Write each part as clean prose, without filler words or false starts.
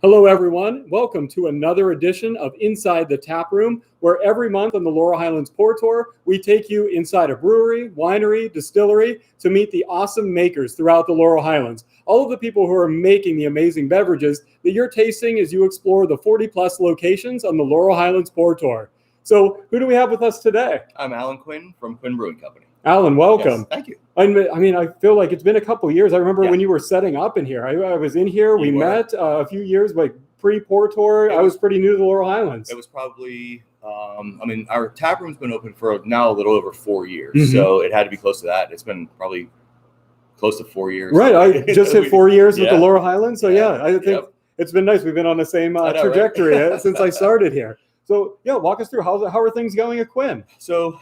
Hello, everyone. Welcome to another edition of Inside the Taproom, where every month on the Laurel Highlands Pour Tour, we take you inside a brewery, winery, distillery to meet the awesome makers throughout the Laurel Highlands. All of the people who are making the amazing beverages that you're tasting as you explore the 40-plus locations on the Laurel Highlands Pour Tour. So who do we have with us today? I'm Alan Quinn from Quinn Brewing Company. Alan, welcome. Yes, thank you. I mean, I feel like it's been a couple of years. I remember when you were setting up in here. I was in here. We met a few years, like pre-Pour Tour. I was pretty new to the Laurel Highlands. It was probably, our tap room's been open for now a little over 4 years. So it had to be close to that. It's been probably close to 4 years. Right. I just hit 4 years with the Laurel Highlands. So I think it's been nice. We've been on the same trajectory since I started here. So walk us through how are things going at Quinn? So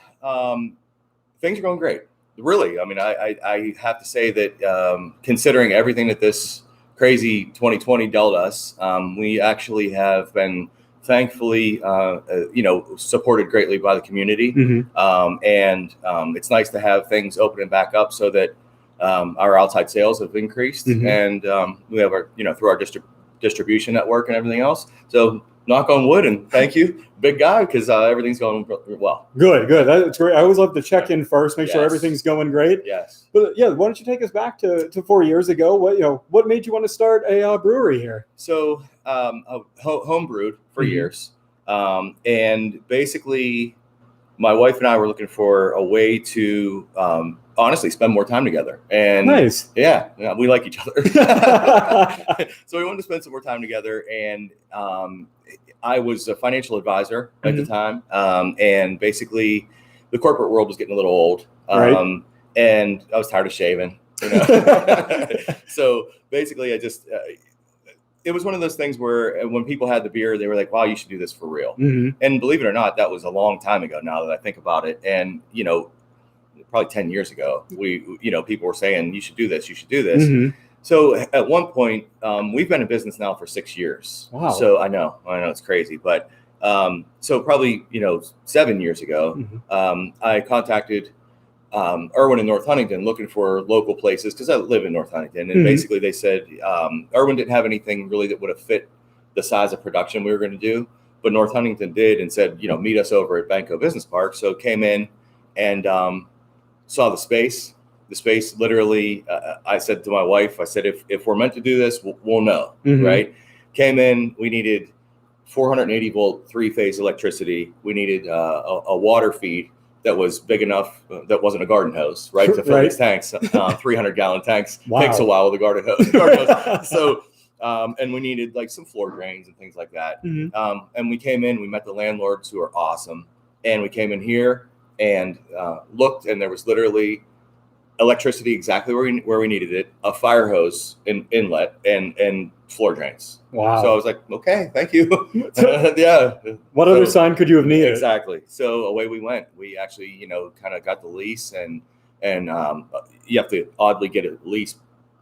things are going great. Really, I mean, I have to say that considering everything that this crazy 2020 dealt us, we actually have been thankfully, supported greatly by the community. And it's nice to have things opening back up so that our outside sales have increased, and we have our, through our distribution network and everything else. So knock on wood, and thank you, big guy, because everything's going well. Good. That's great. I always love to check in first, make sure everything's going great. Yes. But why don't you take us back to 4 years ago? What made you want to start a brewery here? So home brewed for years, and basically, my wife and I were looking for a way to honestly spend more time together. And nice. Yeah, we like each other. So we wanted to spend some more time together, and I was a financial advisor at the time, and basically the corporate world was getting a little old, and I was tired of shaving. So basically, I just it was one of those things where when people had the beer, they were like, "Wow, you should do this for real." And believe it or not, that was a long time ago now that I think about it. And probably 10 years ago, people were saying, "You should do this. You should do this." So at one point, we've been in business now for 6 years. Wow. So I know it's crazy, but so probably 7 years ago, I contacted Irwin in North Huntington looking for local places because I live in North Huntington, and basically they said Irwin didn't have anything really that would have fit the size of production we were going to do, but North Huntington did, and said meet us over at Banco Business Park. So came in and saw the space. The space literally, I said to my wife, I said, if we're meant to do this, we'll know, right? Came in, we needed 480 volt 3-phase electricity. We needed a water feed that was big enough, that wasn't a garden hose, right? To fill these tanks, 300-gallon tanks. Wow. Takes a while with a garden hose. So, and we needed like some floor drains and things like that. And we came in, we met the landlords who are awesome. And we came in here and looked, and there was literally electricity exactly where we needed it, a fire hose inlet, and floor drains. Wow. So I was like, okay, thank you. What other sign could you have needed? Exactly. So away we went. We actually, kind of got the lease, and you have to oddly get a lease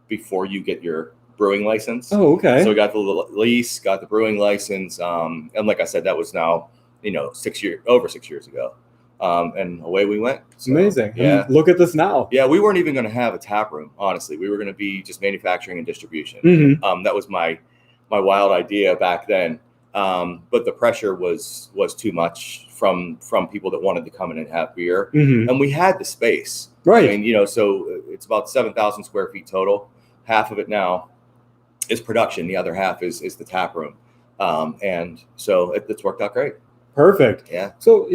before you get your brewing license. Oh, okay. So we got the lease, got the brewing license, and like I said, that was now, over 6 years ago. And away we went. So, amazing. Yeah. Look at this now. Yeah, we weren't even going to have a tap room, honestly. We were going to be just manufacturing and distribution. That was my wild idea back then. But the pressure was too much from people that wanted to come in and have beer. And we had the space. Right. I mean, so it's about 7,000 square feet total. Half of it now is production. The other half is the tap room. And so it's worked out great. Perfect. Yeah. So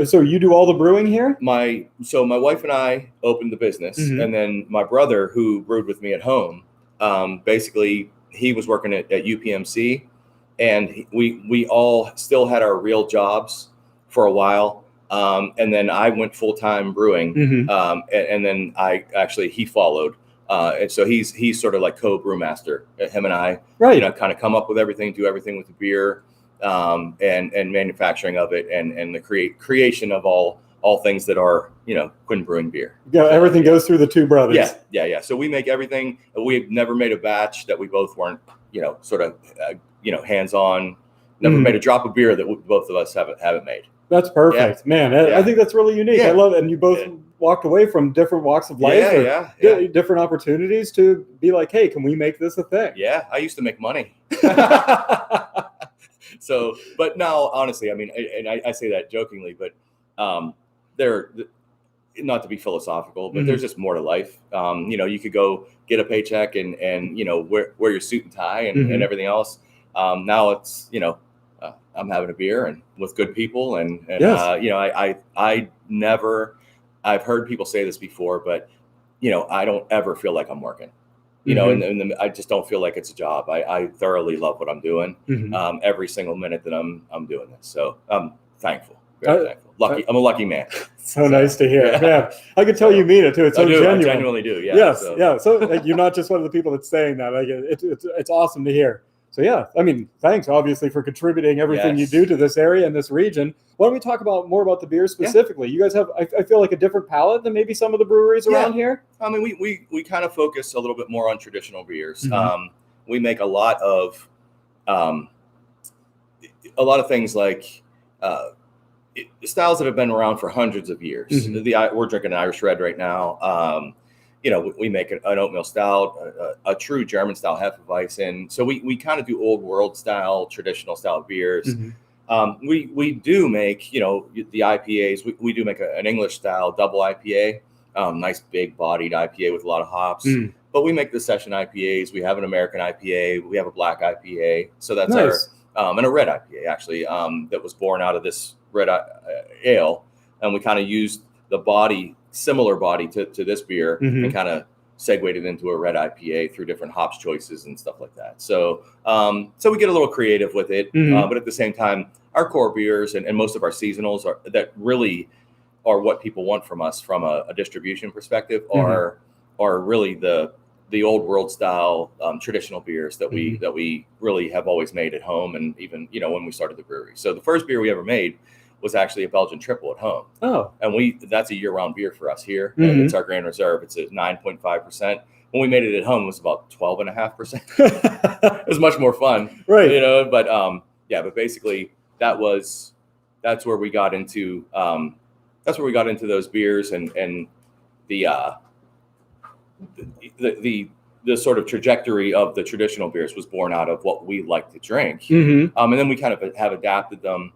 so you do all the brewing here? My wife and I opened the business, and then my brother, who brewed with me at home, basically he was working at UPMC, and we all still had our real jobs for a while, and then I went full-time brewing, and then he followed, and so he's sort of like co-brewmaster. Him and I, kind of come up with everything, do everything with the beer. And manufacturing of it, and the creation of all things that are Quinn Brewing beer. Yeah, everything goes through the two brothers. Yeah. So we make everything. We've never made a batch that we both weren't sort of hands on. Never made a drop of beer that both of us haven't made. That's perfect, man. I think that's really unique. I love it. And you both walked away from different walks of life, different opportunities to be like, hey, can we make this a thing? Yeah, I used to make money. So, but now, honestly, I mean, and I say that jokingly, but there, not to be philosophical, but there's just more to life. You could go get a paycheck and wear your suit and tie and everything else. Now it's, I'm having a beer and with good people and I've heard people say this before, but I don't ever feel like I'm working. And I just don't feel like it's a job. I thoroughly love what I'm doing every single minute that I'm doing this. So I'm thankful. Very thankful. Lucky. I'm a lucky man. So nice to hear. Yeah. I can tell you mean it too. It's so genuine. I genuinely do. Yeah. Yes. So. Yeah. So like, you're not just one of the people that's saying that. Like it's awesome to hear. So yeah, I mean, thanks obviously for contributing everything you do to this area and this region. Why don't we talk more about the beer specifically? You guys have, I feel like, a different palate than maybe some of the breweries around here. I mean, we kind of focus a little bit more on traditional beers. We make a lot of things like styles that have been around for hundreds of years. We're drinking an Irish Red right now. We make an oatmeal stout, a true German style Hefeweizen. So we kind of do old world style, traditional style beers. We do make, the IPAs. We do make an English style double IPA, nice big bodied IPA with a lot of hops. But we make the session IPAs. We have an American IPA. We have a black IPA. So that's nice. And a red IPA actually that was born out of this red ale. And we kind of used the similar body to this beer and kind of segued it into a red IPA through different hops choices and stuff like that. So we get a little creative with it, but at the same time, our core beers and most of our seasonals that really are what people want from us from a distribution perspective are really the old world style traditional beers that we really have always made at home, and even when we started the brewery. So the first beer we ever made was actually a Belgian triple at home. Oh. And that's a year-round beer for us here. And it's our Grand Reserve. It's at 9.5%. When we made it at home, it was about 12.5%. It was much more fun. Right. But basically that's where we got into those beers and the sort of trajectory of the traditional beers was born out of what we like to drink. And then we kind of have adapted them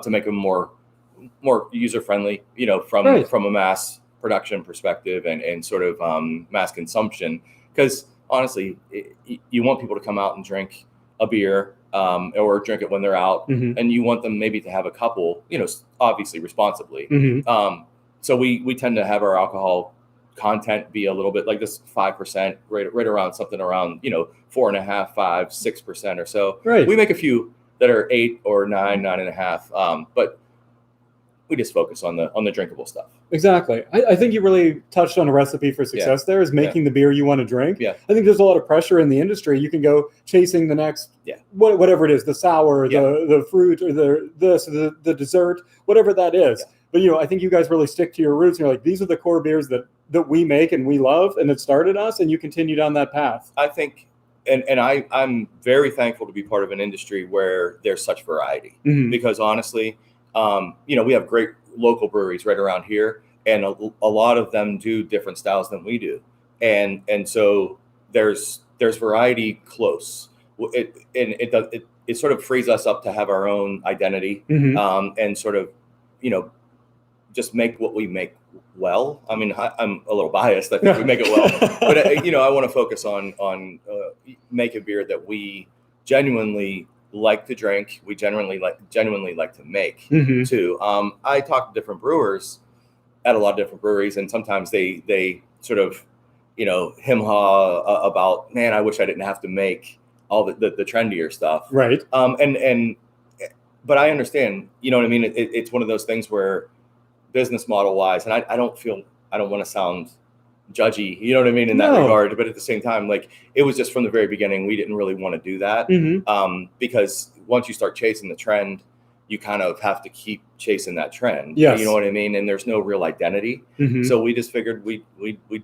to make them more user friendly, from a mass production perspective and sort of mass consumption. Because honestly, you want people to come out and drink a beer or drink it when they're out, and you want them maybe to have a couple, obviously responsibly. So we tend to have our alcohol content be a little bit like this 5%, right around something around 4.5, 5, 6% or so. Right. We make a few that are 8 or 9, 9.5. But we just focus on the drinkable stuff. Exactly. I think you really touched on a recipe for success there is making the beer you want to drink. Yeah. I think there's a lot of pressure in the industry. You can go chasing the next, whatever it is, the sour, the fruit, or the dessert, whatever that is. Yeah. But, I think you guys really stick to your roots. And you're like, these are the core beers that we make and we love, and it started us, and you continue down that path. I think, and I'm very thankful to be part of an industry where there's such variety, because honestly, we have great local breweries right around here, and a lot of them do different styles than we do, and so there's variety close. It sort of frees us up to have our own identity, and sort of just make what we make well. I mean, I'm a little biased. I think we make it well, but I want to focus on making beer that we genuinely like to drink. We genuinely like to make too. I talk to different brewers at a lot of different breweries, and sometimes they sort of hem-haw about, man, I wish I didn't have to make all the trendier stuff. Right. But I understand. You know what I mean? It's one of those things where business model wise, and I don't want to sound judgy, you know what I mean, in that regard, but at the same time, like, it was just from the very beginning, we didn't really want to do that, because once you start chasing the trend, you kind of have to keep chasing that trend. Yes. You know what I mean? And there's no real identity. So we just figured we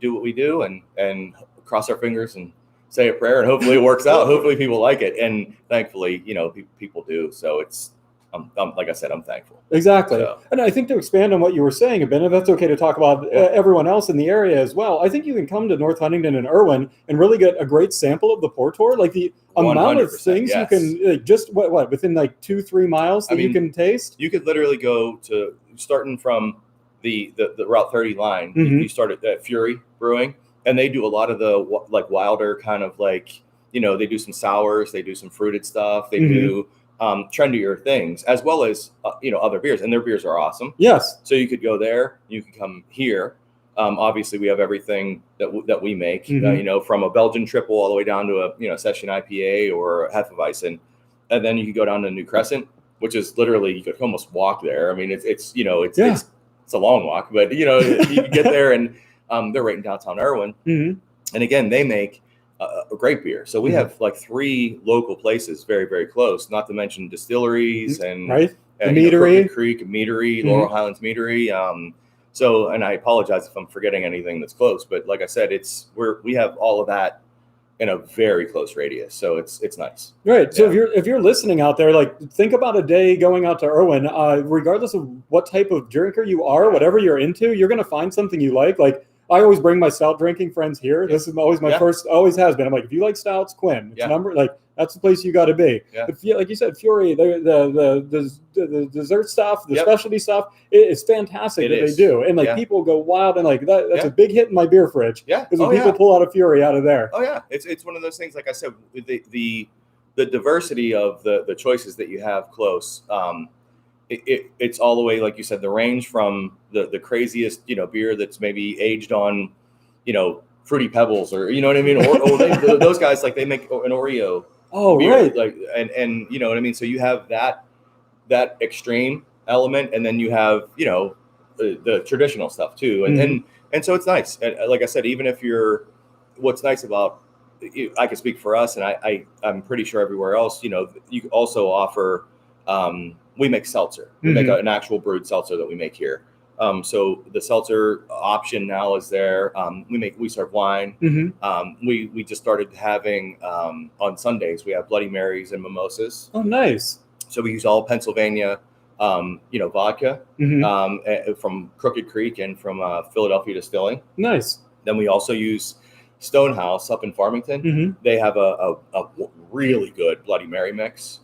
do what we do and cross our fingers and say a prayer, and hopefully it works out. Hopefully people like it, and thankfully, people do. So like I said, I'm thankful. Exactly. So. And I think to expand on what you were saying a bit, if that's okay to talk about everyone else in the area as well, I think you can come to North Huntington and Irwin and really get a great sample of the Portor. Like the amount of things you can, like, just what, within like 2-3 miles that you can taste? You could literally go to, starting from the Route 30 line, you start at Fury Brewing, and they do a lot of the like wilder kind of like, they do some sours, they do some fruited stuff, they do trendier things, as well as other beers, and their beers are awesome. Yes. So you could go there, you could come here. Obviously, we have everything that we make, from a Belgian triple all the way down to a session IPA or a Hefeweizen, and then you could go down to New Crescent, which is literally, you could almost walk there. I mean, it's a long walk, but you can get there, and they're right in downtown Irwin. And again, they make a great beer. So we have like 3 local places very, very close, not to mention distilleries and meadery, Crooked Creek Meadery, Laurel Highlands Meadery. So, and I apologize if I'm forgetting anything that's close, but like I said, we have all of that in a very close radius. So it's nice. Right. So if you're listening out there, like, think about a day going out to Irwin, regardless of what type of drinker you are, whatever you're into, you're going to find something you like. Like, I always bring my stout drinking friends here. This is always my first, always has been. I'm like, if you like stouts, Quinn. It's that's the place you got to be. If you, like you said, Fury, the dessert stuff, the specialty stuff, it's fantastic they do. And like people go wild, and like that's a big hit in my beer fridge. Because when people pull out a Fury out of there. Oh yeah, it's one of those things. Like I said, the diversity of the choices that you have close. It's all the way, like you said, the range from the craziest, beer that's maybe aged on, Fruity Pebbles, or you know what I mean, or those guys, like, they make an Oreo. Oh, beer, right. Like, and you know what I mean. So you have that extreme element, and then you have the traditional stuff too, and so it's nice. And like I said, even if what's nice about, I can speak for us, and I'm pretty sure everywhere else, you also offer. We make seltzer. We make an actual brewed seltzer that we make here. So the seltzer option now is there. We serve wine. We just started having on Sundays, we have Bloody Marys and mimosas. Oh, nice. So we use all Pennsylvania, vodka from Crooked Creek and from Philadelphia Distilling. Nice. Then we also use Stonehouse up in Farmington. They have a really good Bloody Mary mix.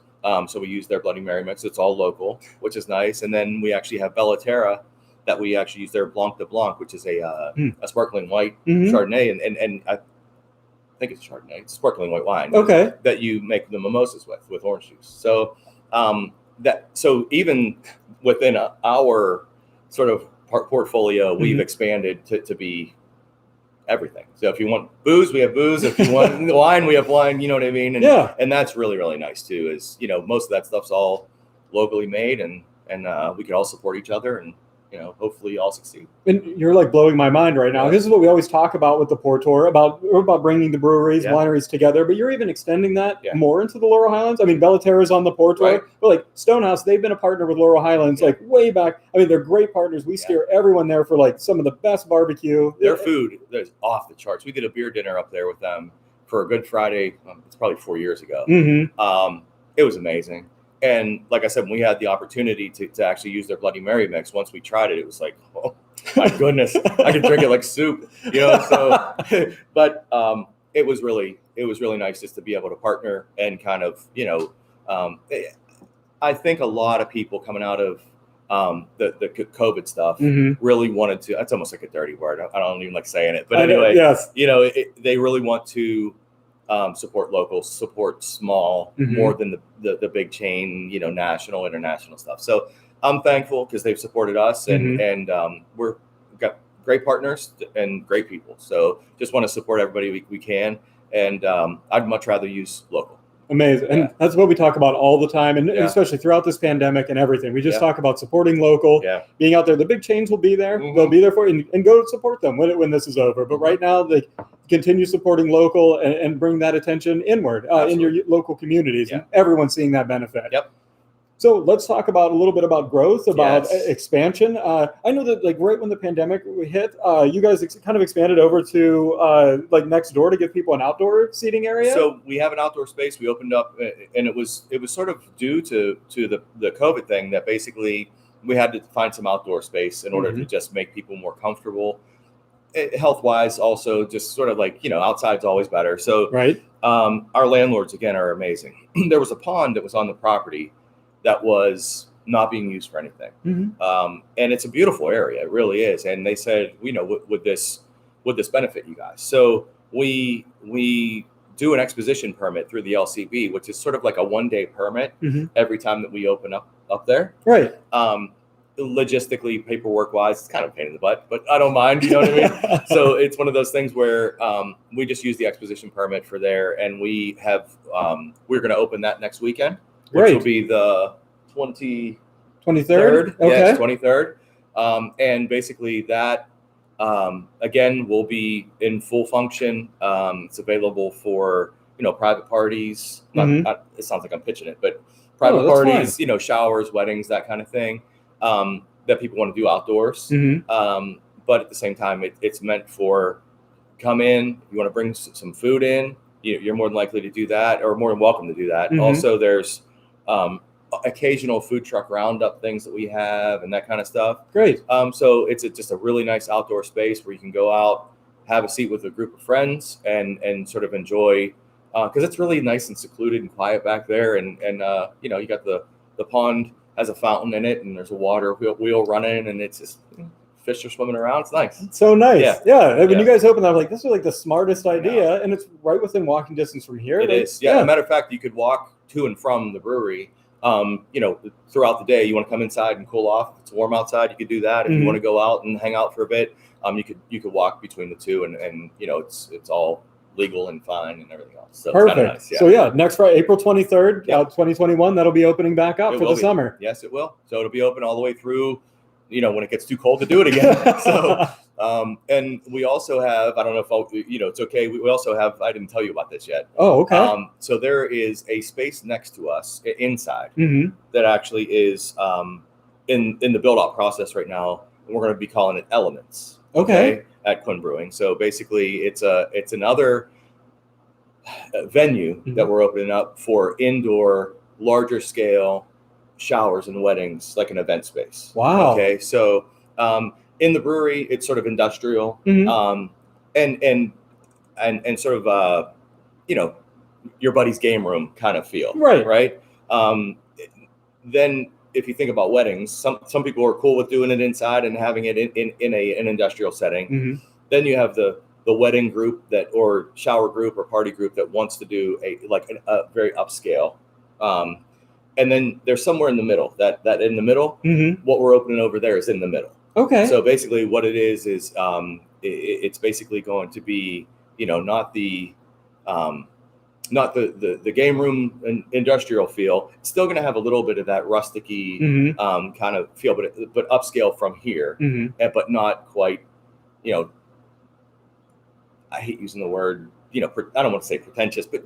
So we use their Bloody Mary mix. It's all local, which is nice. And then we actually have Bellaterra that we actually use their Blanc de Blanc, which is a sparkling white Chardonnay. And I think it's Chardonnay. It's sparkling white wine. Okay. That you make the mimosas with orange juice. So so even within our sort of portfolio, we've expanded to be everything. So if you want booze, we have booze. If you want wine, we have wine. You know what I mean? And that's really, really nice too. Is most of that stuff's all locally made, and we can all support each other, and hopefully all succeed. And you're like blowing my mind right now. This is what we always talk about with the Portor, about bringing the breweries, wineries together. But you're even extending that more into the Laurel Highlands. I mean, Bellaterra's on the Portor, but like Stonehouse, they've been a partner with Laurel Highlands like way back. I mean, they're great partners. We steer everyone there for like some of the best barbecue. Their food is off the charts. We did a beer dinner up there with them for a Good Friday. It's probably 4 years ago. It was amazing. And like I said, when we had the opportunity to actually use their Bloody Mary mix, once we tried it, it was like, oh my goodness, I could drink it like soup, So, but it was really nice just to be able to partner and kind of, I think a lot of people coming out of the COVID stuff really wanted to. That's almost like a dirty word. I don't even like saying it, but anyway, they really want to. Support local, support small, more than the big chain, national, international stuff. So I'm thankful because they've supported us, and we've got great partners and great people. So just want to support everybody we can, and I'd much rather use local. Amazing. And that's what we talk about all the time, and especially throughout this pandemic and everything. We just talk about supporting local, being out there. The big chains will be there. They'll be there for you, and go support them when this is over. But right now, they continue supporting local and bring that attention inward in your local communities. And everyone's seeing that benefit. So let's talk about a little bit about growth, about Yes. expansion. I know that like right when the pandemic hit, you guys kind of expanded over to like next door to give people an outdoor seating area. So we have an outdoor space we opened up, and it was sort of due to the COVID thing that basically we had to find some outdoor space in order to just make people more comfortable, health wise. Also, just sort of like outside's always better. So Right. Our landlords again are amazing. There was a pond that was on the property that was not being used for anything, and it's a beautiful area. It really is. And they said, would this benefit you guys? So we do an exposition permit through the LCB, which is sort of like a 1-day permit every time that we open up there. Right. Logistically, paperwork wise, it's kind of a pain in the butt, but I don't mind. You know what I mean? So it's one of those things where we just use the exposition permit for there, and we have we're going to open that next weekend, which will be the 23rd. Okay. Yes, 23rd. And basically that again will be in full function. It's available for private parties. It sounds like I'm pitching it, but private parties, fine. Showers, weddings, that kind of thing. That people want to do outdoors. But at the same time, it's meant for come in, you want to bring some food in, you're more than likely to do that, or more than welcome to do that. Also, there's occasional food truck roundup things that we have and that kind of stuff. Great. So it's just a really nice outdoor space where you can go out, have a seat with a group of friends, and sort of enjoy, because it's really nice and secluded and quiet back there. And you got the pond has a fountain in it, and there's a water wheel running, and it's just fish are swimming around. It's nice. It's so nice. Yeah. When you guys opened, I'm like, this is like the smartest idea, and it's right within walking distance from here. It is. Yeah. As a matter of fact, you could walk to and from the brewery. Throughout the day, you want to come inside and cool off. If it's warm outside, you could do that. If you want to go out and hang out for a bit, you could walk between the two, and it's all legal and fine and everything else. So perfect. Nice, yeah. So next Friday, April 23rd, 2021, that'll be opening back up for the summer. Yes, it will. So it'll be open all the way through, when it gets too cold to do it again. So, and we also have, I don't know if it's okay. We also have, I didn't tell you about this yet. Oh, okay. So there is a space next to us inside that actually is in the build out process right now. And we're going to be calling it Elements. Okay. At Quinn Brewing. So basically it's another venue that we're opening up for indoor, larger scale showers and weddings, like an event space. Wow. Okay. So in the brewery, it's sort of industrial, and sort of your buddy's game room kind of feel. Right. Then if you think about weddings, some people are cool with doing it inside and having it in an industrial setting. Then you have the wedding group or shower group or party group that wants to do a very upscale. And then there's somewhere in the middle that in the middle, what we're opening over there is in the middle. Okay. So basically what it is it's basically going to be, not the game room and industrial feel. It's still going to have a little bit of that rusticy kind of feel, but upscale from here, but not quite, I hate using the word, I don't want to say pretentious, but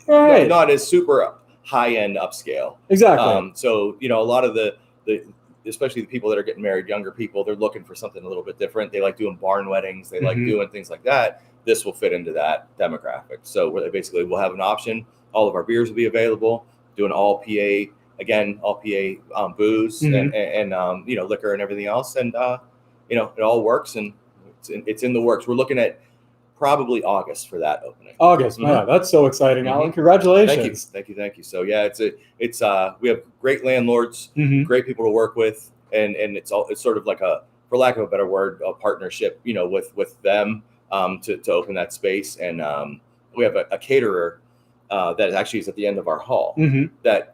not as super high-end upscale. Exactly. So, a lot of the especially the people that are getting married, younger people, they're looking for something a little bit different. They like doing barn weddings. They like doing things like that. This will fit into that demographic. So basically we'll have an option. All of our beers will be available, doing all PA booze and liquor and everything else. And, it all works, and it's in the works. We're looking at probably August for that opening. August. Wow, that's so exciting, Alan. Congratulations. Thank you. So yeah, we have great landlords, great people to work with, and it's sort of like for lack of a better word, a partnership, with them to open that space. And we have a caterer that actually is at the end of our hall.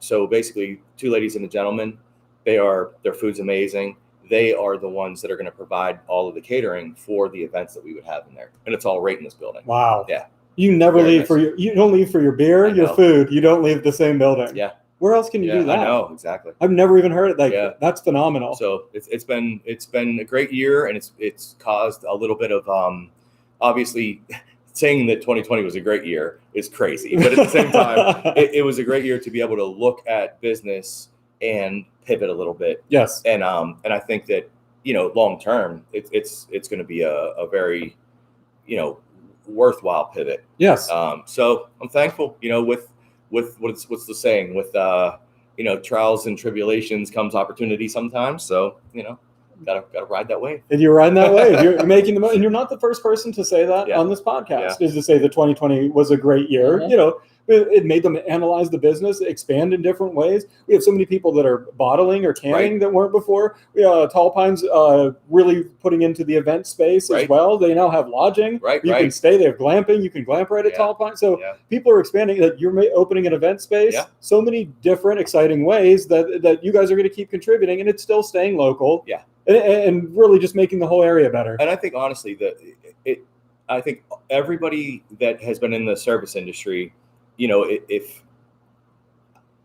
So basically 2 ladies and a gentleman, their food's amazing. They are the ones that are going to provide all of the catering for the events that we would have in there. And it's all right in this building. Wow. Yeah. You never leave you don't leave for your beer, your food. You don't leave the same building. Yeah. Where else can you do that? I know, exactly. I've never even heard it. That's phenomenal. So it's been a great year, and it's caused a little bit of, obviously saying that 2020 was a great year is crazy, but at the same time, it was a great year to be able to look at business and pivot a little bit. Yes. And I think that, long term, it's going to be a very, worthwhile pivot. Yes. So I'm thankful, with what's the saying, with trials and tribulations comes opportunity sometimes. So, gotta ride that wave. And you're riding that wave. You're making the most, and you're not the first person to say that on this podcast. Is to say that 2020 was a great year. Mm-hmm. It made them analyze the business, expand in different ways. We have so many people that are bottling or canning that weren't before. Tall Pines really putting into the event space as well. They now have lodging. You can stay. They have glamping. You can glamp right at Tall Pines. So people are expanding. Like, you're opening an event space. Yeah. So many different exciting ways that you guys are going to keep contributing, and it's still staying local. Yeah. And really just making the whole area better. And I think honestly I think everybody that has been in the service industry, if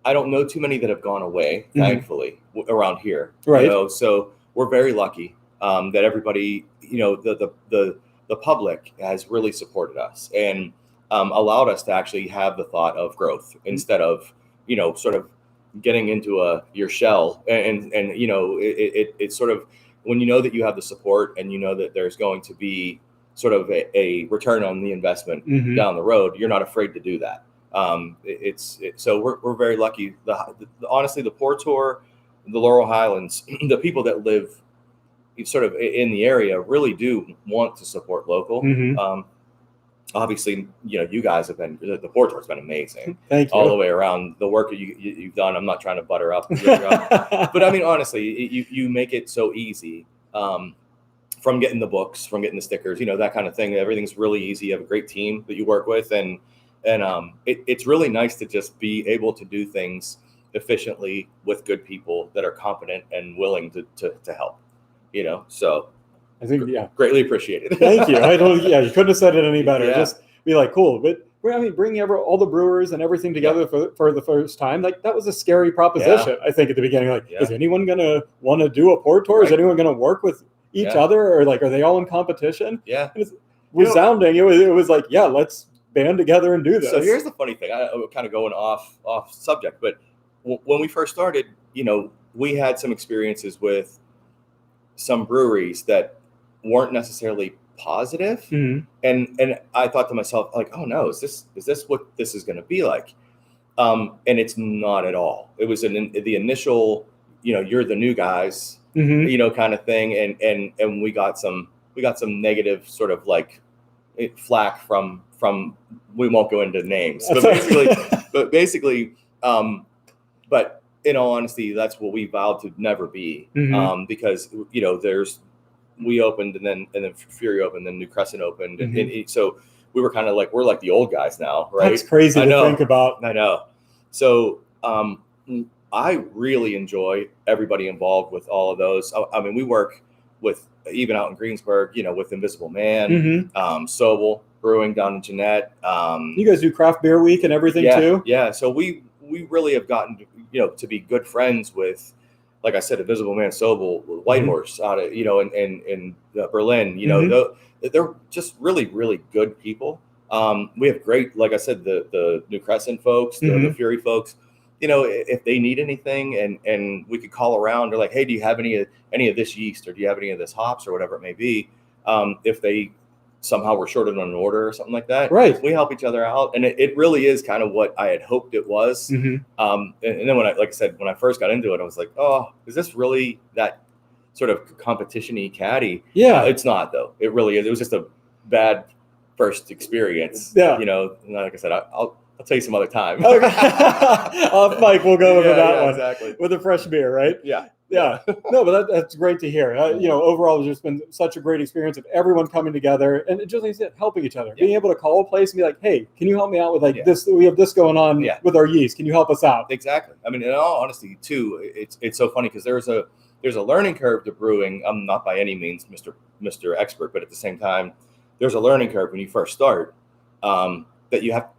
I don't know too many that have gone away, thankfully, around here. Right. So we're very lucky that everybody, the public has really supported us and allowed us to actually have the thought of growth instead of, sort of getting into your shell. And it's sort of, when you know that you have the support and you know that there's going to be sort of a return on the investment down the road, you're not afraid to do that. So we're very lucky. Honestly, the Port Tour, the Laurel Highlands, the people that live sort of in the area really do want to support local. Obviously, you guys have been, the Port Tour's been amazing. Thank you. All the way around. The work that you've done, I'm not trying to butter up your job, but I mean, honestly, you make it so easy. From getting the books, from getting the stickers, that kind of thing. Everything's really easy. You have a great team that you work with, and it's really nice to just be able to do things efficiently with good people that are competent and willing to help. So I think greatly appreciated. Thank you. You couldn't have said it any better. Just be like, cool. But bringing all the brewers and everything together for the first time, like, that was a scary proposition. I think at the beginning, like, is anyone gonna want to do a Port Tour? Is anyone gonna work with each other, or like, are they all in competition? Yeah, it's resounding. It was like, let's band together and do this. So here's the funny thing. I'm kind of going off subject, but when we first started, we had some experiences with some breweries that weren't necessarily positive. And I thought to myself, like, oh no, is this what this is going to be like? And it's not at all. It was the initial, you're the new guys, kind of thing. And we got some negative sort of like flack from, we won't go into names, but basically, but in all honesty, that's what we vowed to never be. Because, we opened and then Fury opened, then New Crescent opened. And so we were kind of like, we're like the old guys now, right? That's crazy to think about. I know. So I really enjoy everybody involved with all of those. I mean, we work with, even out in Greensburg, with Invisible Man, Sobel Brewing down in Jeanette. You guys do craft beer week and everything too? Yeah. So we really have gotten, to be good friends with, like I said, Invisible Man, Sobel, Whitehorse out of, in Berlin, they're just really, really good people. We have great, like I said, the New Crescent folks, the Fury folks, if they need anything and we could call around, they're like, hey, do you have any of this yeast, or do you have any of this hops, or whatever it may be? If they somehow were short on an order or something like that, right? We help each other out, and it really is kind of what I had hoped it was. And then when I first got into it, I was like, oh, is this really that sort of competition-y caddy? Yeah, it's not though. It really is. It was just a bad first experience. Yeah, like I said, I'll tell you some other time. Okay. Off mic, we'll go over that one. Exactly. With a fresh beer, right? Yeah. Yeah. No, but that's great to hear. Overall, it's just been such a great experience of everyone coming together and just like I said, helping each other. Being able to call a place and be like, hey, can you help me out with this? We have this going on with our yeast. Can you help us out? Exactly. I mean, in all honesty, too, it's so funny because there's a learning curve to brewing. I'm not by any means Mr. Expert, but at the same time, there's a learning curve when you first start that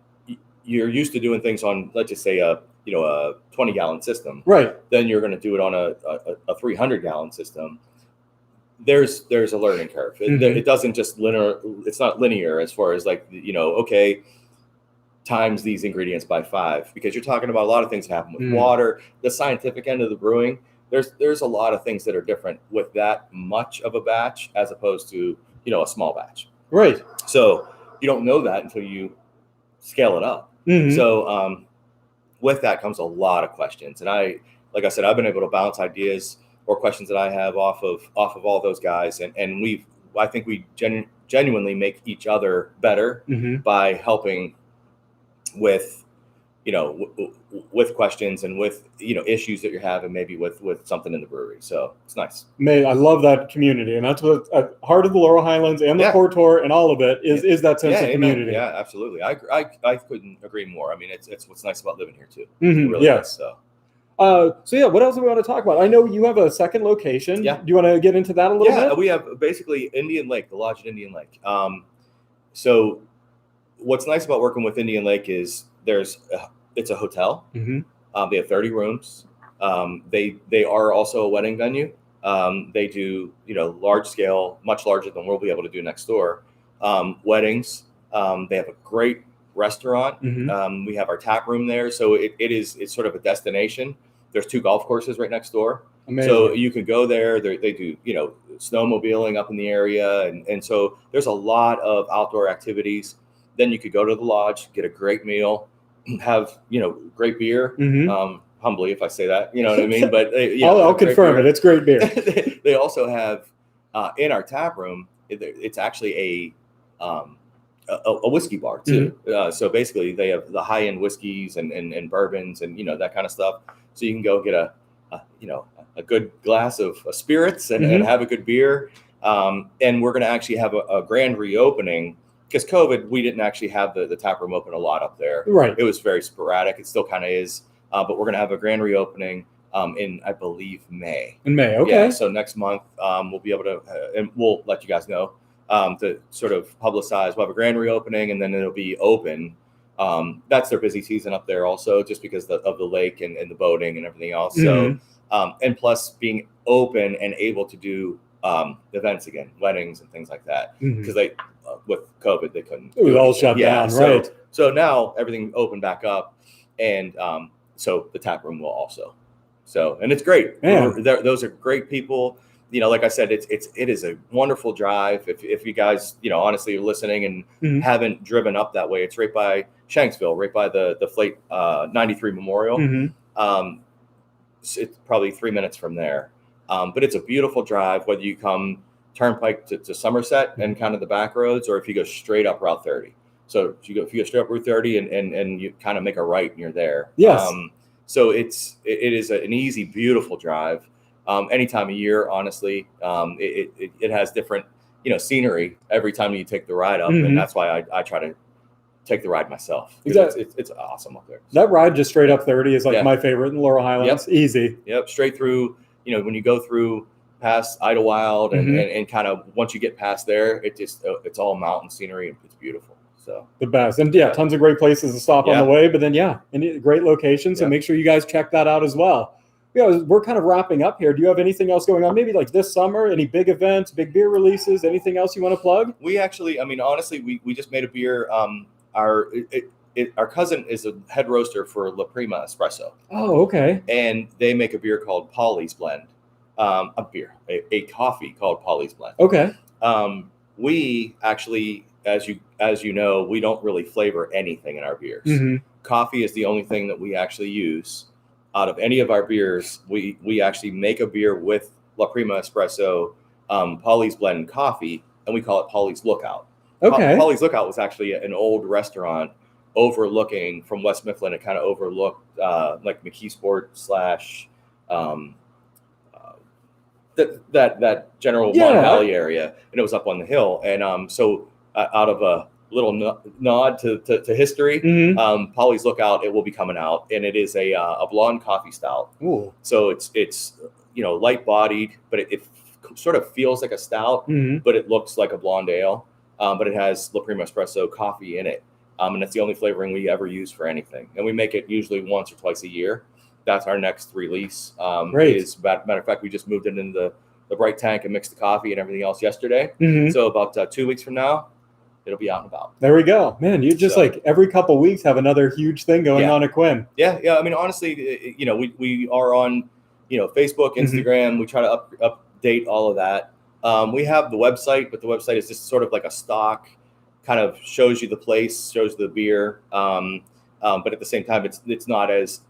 you're used to doing things on, let's just say, a 20-gallon system. Right. Then you're going to do it on a 300-gallon system. There's a learning curve. It doesn't just linear. It's not linear as far as like, okay, times these ingredients by 5, because you're talking about a lot of things happen with water, the scientific end of the brewing. There's a lot of things that are different with that much of a batch as opposed to, a small batch. Right. So you don't know that until you scale it up. So with that comes a lot of questions. And like I said, I've been able to bounce ideas or questions that I have off of all those guys. And I think we genuinely make each other better by helping with, with questions and with, issues that you're having maybe with something in the brewery. So it's nice. I love that community. And that's what at heart of the Laurel Highlands and the Porter and all of it is that sense of community. Yeah, absolutely. I couldn't agree more. I mean, it's what's nice about living here too. It really is, so. What else do we want to talk about? I know you have a second location. Yeah. Do you want to get into that a little bit? Yeah, we have basically Indian Lake, the Lodge at Indian Lake. So what's nice about working with Indian Lake is it's a hotel. They have 30 rooms. They are also a wedding venue. They do, large scale, much larger than we'll be able to do next door, weddings. They have a great restaurant. We have our tap room there. So it's sort of a destination. There's 2 golf courses right next door. Amazing. So you could go there. They do, snowmobiling up in the area. And so there's a lot of outdoor activities. Then you could go to the lodge, get a great meal, have, great beer. Humbly, if I say that, you know what I mean? But I'll confirm it. It's great beer. They also have in our tap room, it's actually a whiskey bar too. So basically they have the high end whiskeys and bourbons and, that kind of stuff. So you can go get a good glass of spirits and have a good beer. And we're going to actually have a grand reopening because COVID, we didn't actually have the tap room open a lot up there. Right. It was very sporadic. It still kind of is. But we're going to have a grand reopening in, I believe, May. In May, okay. Yeah, so next month we'll be able to, and we'll let you guys know, to sort of publicize. We'll have a grand reopening, and then it'll be open. That's their busy season up there also, just because of the lake and the boating and everything else. So, and plus being open and able to do events again, weddings and things like that. Because they, with COVID, they couldn't. It was all shut down, right? So now everything opened back up, and so the tap room will also. So, and it's great. Those are great people. Like I said, it is a wonderful drive. If you guys, honestly are listening and haven't driven up that way, it's right by Shanksville, right by the Flight 93 Memorial. It's probably 3 minutes from there. But it's a beautiful drive, whether you come Turnpike to Somerset and kind of the back roads, or if you go straight up Route 30. So if you go straight up Route 30 and you kind of make a right and you're there. Yes. So it is an easy, beautiful drive. Any time of year, honestly, it has different, scenery every time you take the ride up, and that's why I try to take the ride myself. It's awesome up there. That ride just straight up 30 is like my favorite in the Laurel Highlands. Yep. Easy. Yep, straight through. When you go through past Idlewild and kind of once you get past there, it's all mountain scenery. It's beautiful. So the best. And tons of great places to stop on the way. But then and great locations. So make sure you guys check that out as well. We're kind of wrapping up here. Do you have anything else going on? Maybe like this summer, any big events, big beer releases, anything else you want to plug? We actually, honestly, we just made a beer. Our cousin is a head roaster for La Prima Espresso. Oh, okay. And they make a beer called Polly's Blend. A coffee called Polly's Blend. Okay. We actually, as you know, we don't really flavor anything in our beers. Coffee is the only thing that we actually use. Out of any of our beers, we actually make a beer with La Prima Espresso, Polly's Blend coffee, and we call it Polly's Lookout. Okay. Polly's Lookout was actually an old restaurant overlooking from West Mifflin. It kind of overlooked like McKeesport / that general Mon Valley area, and it was up on the hill. And so out of a little nod to history, Polly's Lookout, it will be coming out, and it is a blonde coffee stout. Ooh. So it's light bodied, but it sort of feels like a stout, but it looks like a blonde ale. But it has La Prima Espresso coffee in it, and that's the only flavoring we ever use for anything. And we make it usually once or twice a year. That's our next release. Great. Matter of fact, we just moved it into the bright tank and mixed the coffee and everything else yesterday. So about 2 weeks from now, it'll be out and about. There we go, man. You just like every couple weeks have another huge thing going on at Quinn. Yeah. I mean, honestly, we are on, Facebook, Instagram. We try to update all of that. We have the website, but the website is just sort of like a stock, kind of shows you the place, shows the beer. But at the same time, it's not as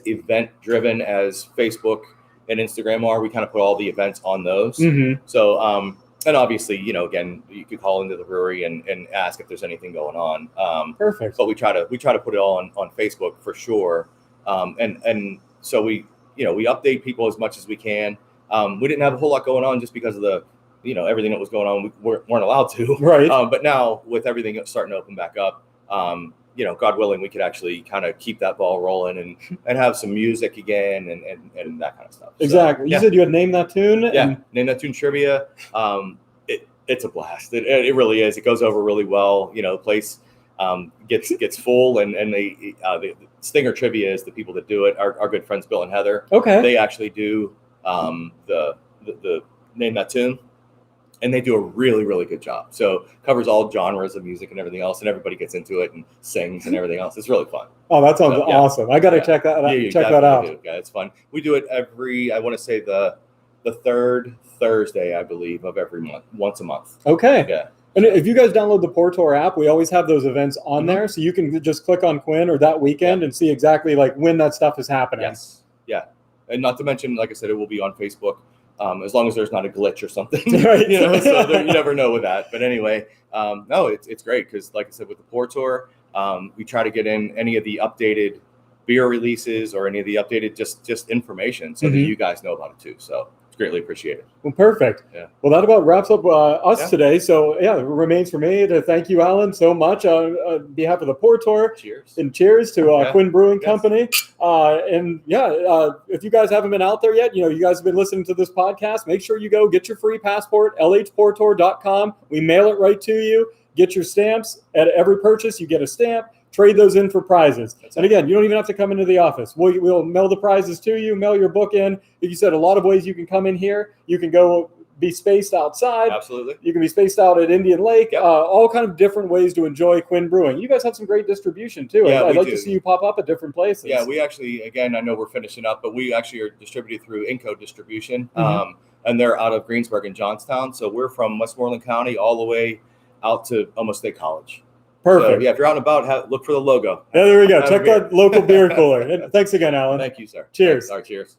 event driven as Facebook and Instagram are. We kind of put all the events on those. So, and obviously, again, you could call into the brewery and ask if there's anything going on. Perfect. But we try to put it all on Facebook for sure. And so we update people as much as we can. We didn't have a whole lot going on just because of the, everything that was going on. We weren't allowed to. Right. But now with everything starting to open back up, God willing, we could actually kind of keep that ball rolling and have some music again and that kind of stuff. Exactly. So, you said you had Name That Tune? Yeah, Name That Tune trivia. It's a blast. It really is. It goes over really well. The place gets full, and the Stinger Trivia is the people that do it. Our good friends Bill and Heather. Okay. They actually do the Name That Tune. And they do a really, really good job. So covers all genres of music and everything else, and everybody gets into it and sings and everything else. It's really fun. Oh, that sounds awesome! I got to check that out. Yeah, it's fun. We do it I want to say the third Thursday, I believe, of every month, once a month. Okay. Yeah. And if you guys download the Portor app, we always have those events on there, so you can just click on Quinn or that weekend and see exactly like when that stuff is happening. Yes. Yeah. And not to mention, like I said, it will be on Facebook. As long as there's not a glitch or something, right. So you never know with that. But anyway, no, it's great because, like I said, with the Portor, we try to get in any of the updated beer releases or any of the updated just information so that you guys know about it too. So it's greatly appreciated. Well, perfect. Yeah. Well, that about wraps up us today. So it remains for me to thank you, Alan, so much on behalf of the Portor. Cheers. And cheers to Quinn Brewing Company. If you guys haven't been out there yet, you guys have been listening to this podcast, make sure you go get your free passport, lhportor.com. We mail it right to you. Get your stamps. At every purchase, you get a stamp. Trade those in for prizes. And again, you don't even have to come into the office. We'll mail the prizes to you, mail your book in. Like you said, a lot of ways you can come in here. You can go be spaced outside. Absolutely. You can be spaced out at Indian Lake. Yep. All kind of different ways to enjoy Quinn Brewing. You guys have some great distribution too. Yeah, I'd like to see you pop up at different places. Yeah, we actually, again, I know we're finishing up, but we actually are distributed through Inco Distribution. And they're out of Greensburg and Johnstown. So we're from Westmoreland County all the way out to almost State College. Perfect. So, if you're out and about, look for the logo. Yeah, there we go. Check that local beer cooler. And thanks again, Alan. Thank you, sir. Cheers. All right, cheers.